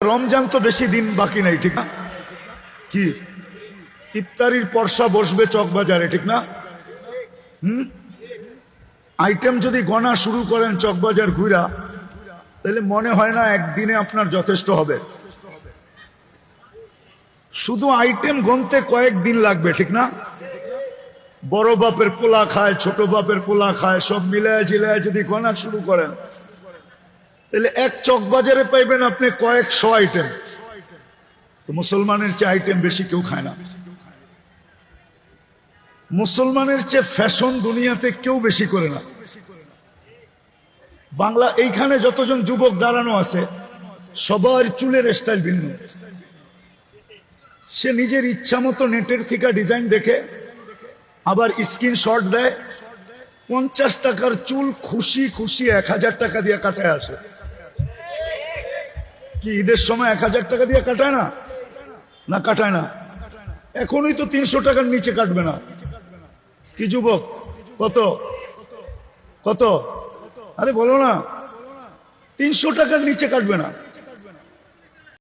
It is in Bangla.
রমজান তো বেশি দিন বাকি নাই, ঠিক না? কি ইফতারির পরশা বসবে চকবাজারে, ঠিক না? আইটেম যদি গণা শুরু করেন চকবাজার ঘুরা, তাহলে মনে হয় না একদিনে আপনার যথেষ্ট হবে। শুধু আইটেম গনতে কয়েকদিন লাগবে, ঠিক না? বড় বাপের পোলা খায়, ছোট বাপের পোলা খায়, সব মিলায় জিলায় যদি গণা শুরু করেন, তাহলে এক চকবাজারে পাইবেন আপনি কয়েকশো আইটেম। তো মুসলমানের চেয়ে আইটেম বেশি কেউ খায় না। মুসলমানের চেয়ে ফ্যাশন দুনিয়াতে কেউ বেশি করে না। বাংলা এইখানে যতজন যুবক দাঁড়ানো আছে, সবার চুলের স্টাইল ভিন্ন। সে নিজের ইচ্ছা মতো নেটের থেকে ডিজাইন দেখে আবার স্ক্রিনশট দেয়, 50 টাকার চুল খুশি খুশি 1000 টাকা দিয়ে কাটায় আসে। কি ঈদের সময় 1000 টাকা দিয়ে কাটায় না? না কাটায় না। এখনই তো 300 টাকার নিচে কাটবে না। কি যুবক, কত কত? আরে বলো না, 300 টাকার নিচে কাটবে না।